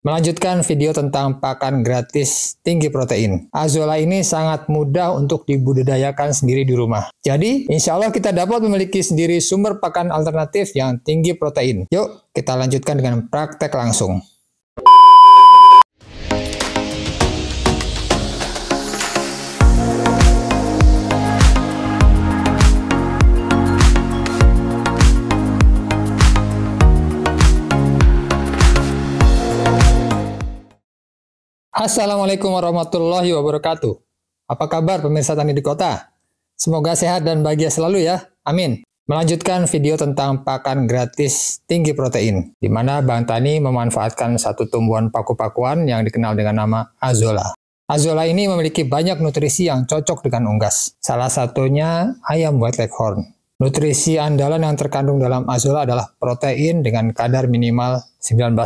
Melanjutkan video tentang pakan gratis tinggi protein. Azolla ini sangat mudah untuk dibudidayakan sendiri di rumah. Jadi, insya Allah kita dapat memiliki sendiri sumber pakan alternatif yang tinggi protein. Yuk, kita lanjutkan dengan praktek langsung. Assalamualaikum warahmatullahi wabarakatuh. Apa kabar pemirsa Tani di Kota? Semoga sehat dan bahagia selalu ya. Amin. Melanjutkan video tentang pakan gratis tinggi protein, di mana Bang Tani memanfaatkan satu tumbuhan paku-pakuan yang dikenal dengan nama Azolla. Azolla ini memiliki banyak nutrisi yang cocok dengan unggas. Salah satunya ayam white leghorn. Nutrisi andalan yang terkandung dalam Azolla adalah protein dengan kadar minimal 19%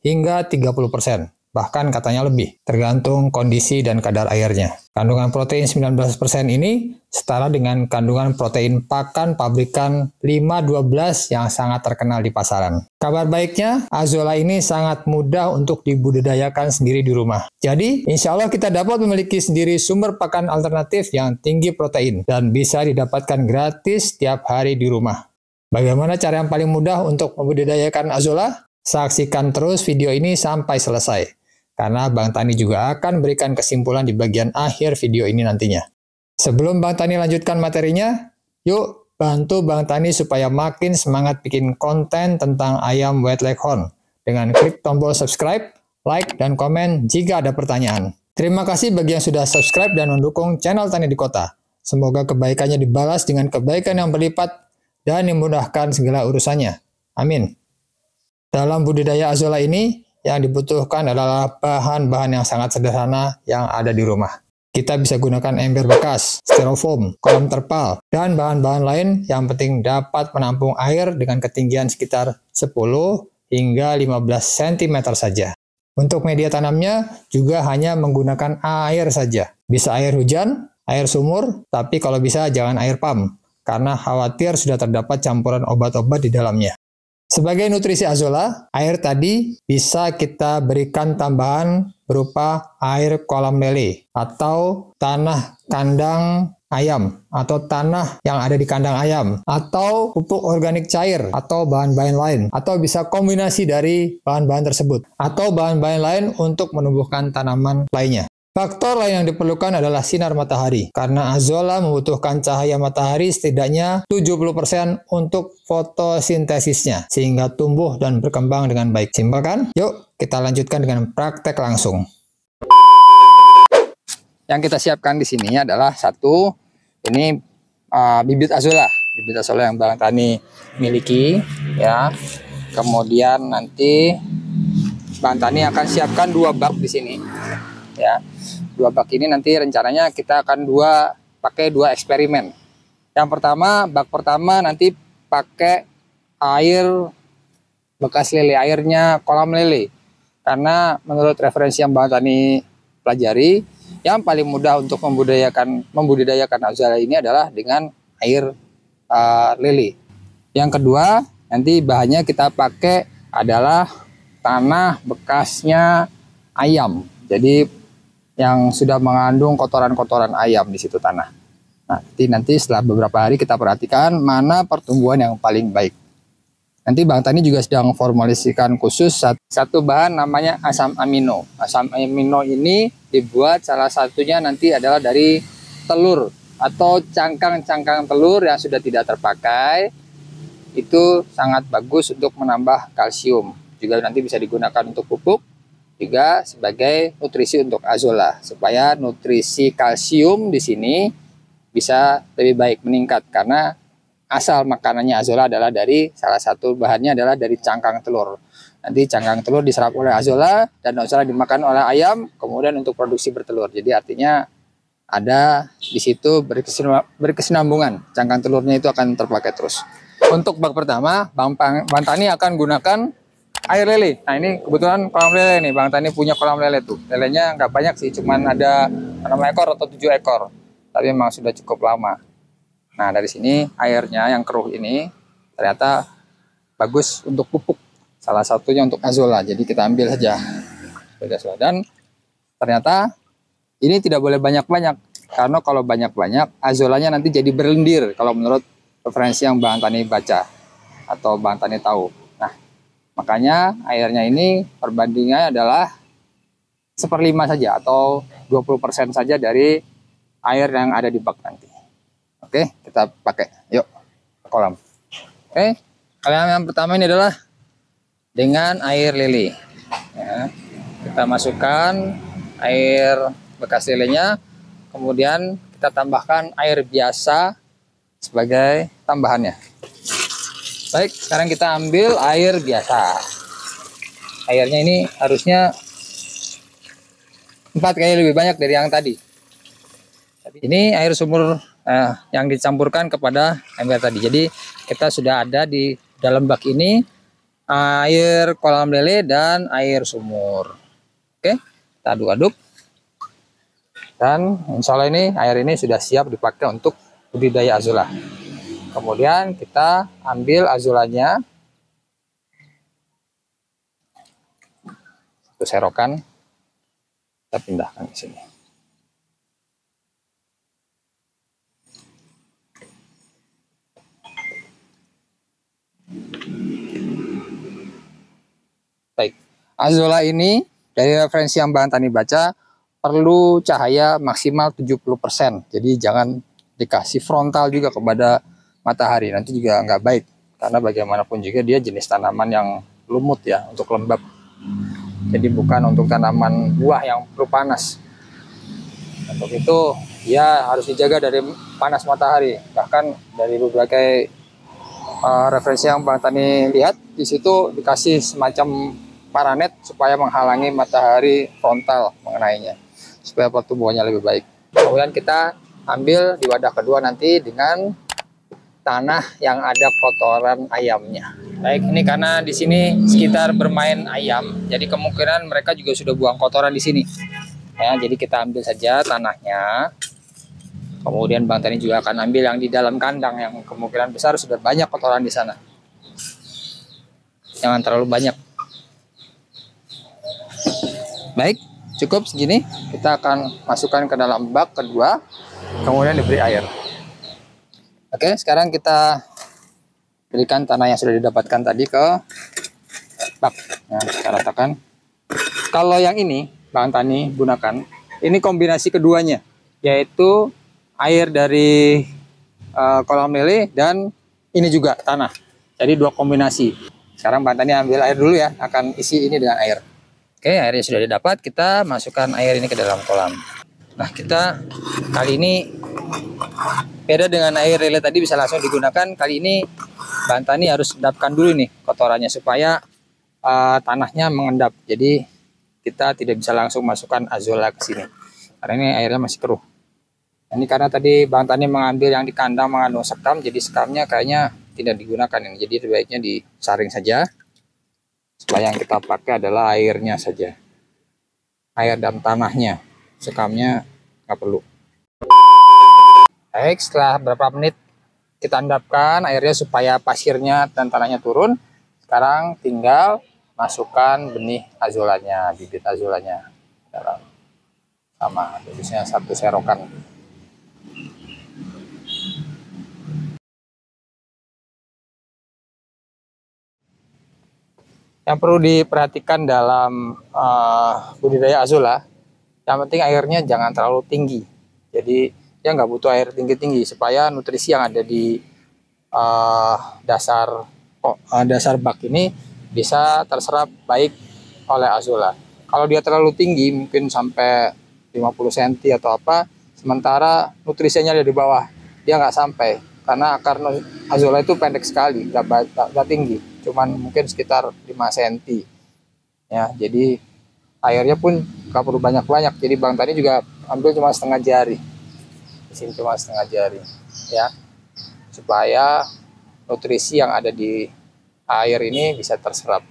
hingga 30%. Bahkan katanya lebih, tergantung kondisi dan kadar airnya. Kandungan protein 19% ini setara dengan kandungan protein pakan pabrikan 512 yang sangat terkenal di pasaran. Kabar baiknya, Azolla ini sangat mudah untuk dibudidayakan sendiri di rumah. Jadi, insya Allah kita dapat memiliki sendiri sumber pakan alternatif yang tinggi protein dan bisa didapatkan gratis setiap hari di rumah. Bagaimana cara yang paling mudah untuk membudidayakan Azolla? Saksikan terus video ini sampai selesai, karena Bang Tani juga akan berikan kesimpulan di bagian akhir video ini nantinya. Sebelum Bang Tani lanjutkan materinya, yuk bantu Bang Tani supaya makin semangat bikin konten tentang ayam white leghorn dengan klik tombol subscribe, like, dan komen jika ada pertanyaan. Terima kasih bagi yang sudah subscribe dan mendukung channel Tani di Kota. Semoga kebaikannya dibalas dengan kebaikan yang berlipat dan dimudahkan segala urusannya. Amin. Dalam budidaya Azolla ini, yang dibutuhkan adalah bahan-bahan yang sangat sederhana yang ada di rumah. Kita bisa gunakan ember bekas, styrofoam, kolam terpal, dan bahan-bahan lain yang penting dapat menampung air dengan ketinggian sekitar 10 hingga 15 cm saja. Untuk media tanamnya juga hanya menggunakan air saja. Bisa air hujan, air sumur, tapi kalau bisa jangan air pam, karena khawatir sudah terdapat campuran obat-obat di dalamnya. Sebagai nutrisi Azolla, air tadi bisa kita berikan tambahan berupa air kolam lele atau tanah kandang ayam atau tanah yang ada di kandang ayam atau pupuk organik cair atau bahan-bahan lain, atau bisa kombinasi dari bahan-bahan tersebut atau bahan-bahan lain untuk menumbuhkan tanaman lainnya. Faktor lain yang diperlukan adalah sinar matahari, karena Azolla membutuhkan cahaya matahari setidaknya 70% untuk fotosintesisnya, sehingga tumbuh dan berkembang dengan baik. Simpel kan? Yuk, kita lanjutkan dengan praktek langsung. Yang kita siapkan di sini adalah satu, ini bibit Azolla yang Bang Tani miliki, ya. Kemudian nanti Bang Tani akan siapkan 2 bak di sini, ya. 2 bak ini nanti rencananya kita akan pakai dua eksperimen. Yang pertama, bak pertama nanti pakai air bekas lele, airnya kolam lele. Karena menurut referensi yang Bang Tani pelajari, yang paling mudah untuk membudidayakan Azolla ini adalah dengan air lele. Yang kedua, nanti bahannya kita pakai adalah tanah bekasnya ayam. Jadi yang sudah mengandung kotoran-kotoran ayam di situ tanah. Nanti setelah beberapa hari kita perhatikan mana pertumbuhan yang paling baik. Nanti Bang Tani juga sedang formulasikan khusus satu bahan namanya asam amino. Asam amino ini dibuat salah satunya nanti adalah dari telur atau cangkang-cangkang telur yang sudah tidak terpakai. Itu sangat bagus untuk menambah kalsium. Juga nanti bisa digunakan untuk pupuk, juga sebagai nutrisi untuk Azolla, supaya nutrisi kalsium di sini bisa lebih baik meningkat, karena asal makanannya Azolla adalah dari salah satu bahannya adalah dari cangkang telur. Nanti cangkang telur diserap oleh Azolla dan Azolla dimakan oleh ayam, kemudian untuk produksi bertelur. Jadi artinya ada di situ berkesinambungan, cangkang telurnya itu akan terpakai terus. Untuk bak pertama, Bang Tani akan gunakan air lele. Nah, ini kebetulan kolam lele nih, Bang Tani punya kolam lele tuh. Lelenya nggak banyak sih, cuman ada 6 ekor atau 7 ekor. Tapi memang sudah cukup lama. Nah, dari sini airnya yang keruh ini ternyata bagus untuk pupuk. Salah satunya untuk azolla. Jadi kita ambil saja sebagai azolla. Dan ternyata ini tidak boleh banyak-banyak, karena kalau banyak-banyak azollanya nanti jadi berlendir kalau menurut referensi yang Bang Tani baca atau Bang Tani tahu. Nah, makanya airnya ini perbandingannya adalah 1/5 saja atau 20% saja dari air yang ada di bak nanti. Oke, kita pakai. Yuk ke kolam. Oke, kolam yang pertama ini adalah dengan air lele. Ya, kita masukkan air bekas lelenya, kemudian kita tambahkan air biasa sebagai tambahannya. Baik, sekarang kita ambil air biasa. Airnya ini harusnya 4 kali lebih banyak dari yang tadi. Ini air sumur yang dicampurkan kepada ember tadi. Jadi kita sudah ada di dalam bak ini air kolam lele dan air sumur. Oke, kita aduk-aduk. Dan insya Allah ini air ini sudah siap dipakai untuk budidaya azolla. Kemudian kita ambil azollanya, satu serokan, kita pindahkan ke sini. Baik, azolla ini dari referensi yang Bang Tani baca perlu cahaya maksimal 70%. Jadi jangan dikasih frontal juga kepada matahari, nanti juga nggak baik. Karena bagaimanapun juga dia jenis tanaman yang lumut ya, untuk lembab. Jadi bukan untuk tanaman buah yang perlu panas. Untuk itu ya harus dijaga dari panas matahari. Bahkan dari berbagai referensi yang Bang Tani lihat, di situ dikasih semacam paranet supaya menghalangi matahari frontal mengenainya, supaya pertumbuhannya lebih baik. Kemudian kita ambil di wadah kedua nanti dengan tanah yang ada kotoran ayamnya. Baik, ini karena di sini sekitar bermain ayam, jadi kemungkinan mereka juga sudah buang kotoran di sini. Ya, jadi kita ambil saja tanahnya. Kemudian Bang Tani juga akan ambil yang di dalam kandang yang kemungkinan besar sudah banyak kotoran di sana. Jangan terlalu banyak. Baik, cukup segini. Kita akan masukkan ke dalam bak kedua, kemudian diberi air. Oke, sekarang kita berikan tanah yang sudah didapatkan tadi ke bak. Nah, kita ratakan. Kalau yang ini Bang Tani gunakan, ini kombinasi keduanya, yaitu air dari kolam lele dan ini juga tanah. Jadi dua kombinasi. Sekarang Bang Tani ambil air dulu ya, akan isi ini dengan air. Oke, airnya sudah didapat, kita masukkan air ini ke dalam kolam. Nah, kita kali ini beda dengan air lele tadi bisa langsung digunakan. Kali ini Bang Tani harus endapkan dulu nih kotorannya supaya tanahnya mengendap. Jadi kita tidak bisa langsung masukkan azolla ke sini karena ini airnya masih keruh. Ini karena tadi Bang Tani mengambil yang di kandang mengandung sekam, jadi sekamnya kayaknya tidak digunakan ini. Jadi sebaiknya disaring saja. Supaya yang kita pakai adalah airnya saja, air dan tanahnya, sekamnya nggak perlu. Baik, setelah berapa menit kita endapkan airnya supaya pasirnya dan tanahnya turun. Sekarang tinggal masukkan benih azollanya, bibit azollanya dalam sama, biasanya 1 serokan. Yang perlu diperhatikan dalam budidaya azolla, yang penting airnya jangan terlalu tinggi. Jadi dia nggak butuh air tinggi-tinggi supaya nutrisi yang ada di dasar bak ini bisa terserap baik oleh azolla. Kalau dia terlalu tinggi, mungkin sampai 50 cm atau apa, sementara nutrisinya ada di bawah, dia nggak sampai. Karena akar azolla itu pendek sekali, nggak tinggi, cuman mungkin sekitar 5 cm. Ya, jadi airnya pun nggak perlu banyak-banyak. Jadi Bang Tani juga ambil cuma setengah jari. Di sini cuma setengah jari, ya, supaya nutrisi yang ada di air ini bisa terserap.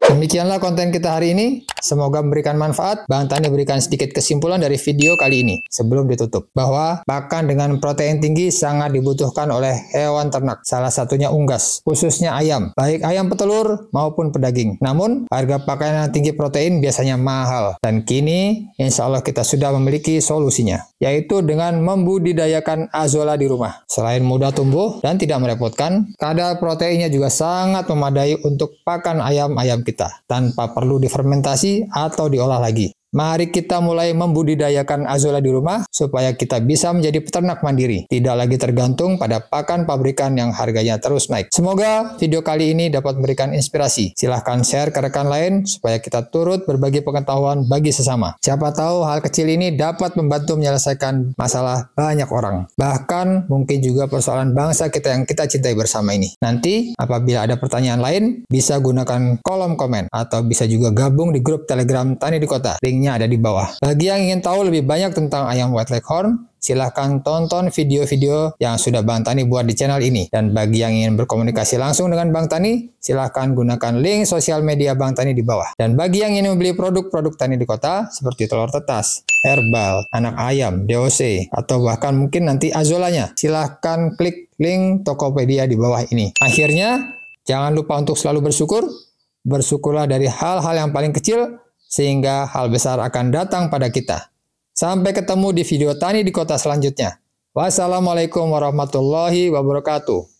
Demikianlah konten kita hari ini. Semoga memberikan manfaat. Bang Tani berikan sedikit kesimpulan dari video kali ini sebelum ditutup, bahwa pakan dengan protein tinggi sangat dibutuhkan oleh hewan ternak, salah satunya unggas, khususnya ayam, baik ayam petelur maupun pedaging. Namun, harga pakan yang tinggi protein biasanya mahal, dan kini insya Allah kita sudah memiliki solusinya, yaitu dengan membudidayakan azolla di rumah. Selain mudah tumbuh dan tidak merepotkan, kadar proteinnya juga sangat memadai untuk pakan ayam-ayam kita, tanpa perlu difermentasi atau diolah lagi. Mari kita mulai membudidayakan azolla di rumah supaya kita bisa menjadi peternak mandiri, tidak lagi tergantung pada pakan pabrikan yang harganya terus naik. Semoga video kali ini dapat memberikan inspirasi. Silahkan share ke rekan lain supaya kita turut berbagi pengetahuan bagi sesama. Siapa tahu hal kecil ini dapat membantu menyelesaikan masalah banyak orang. Bahkan mungkin juga persoalan bangsa kita yang kita cintai bersama ini. Nanti apabila ada pertanyaan lain, bisa gunakan kolom komen atau bisa juga gabung di grup Telegram Tani di Kota. Linknya ada di bawah. Bagi yang ingin tahu lebih banyak tentang ayam White Leghorn, silahkan tonton video-video yang sudah Bang Tani buat di channel ini. Dan bagi yang ingin berkomunikasi langsung dengan Bang Tani, silahkan gunakan link sosial media Bang Tani di bawah. Dan bagi yang ingin membeli produk-produk Tani di Kota, seperti telur tetas, herbal, anak ayam, DOC, atau bahkan mungkin nanti azollanya, silahkan klik link Tokopedia di bawah ini. Akhirnya, jangan lupa untuk selalu bersyukur. Bersyukurlah dari hal-hal yang paling kecil, sehingga hal besar akan datang pada kita. Sampai ketemu di video Tani di Kota selanjutnya. Wassalamualaikum warahmatullahi wabarakatuh.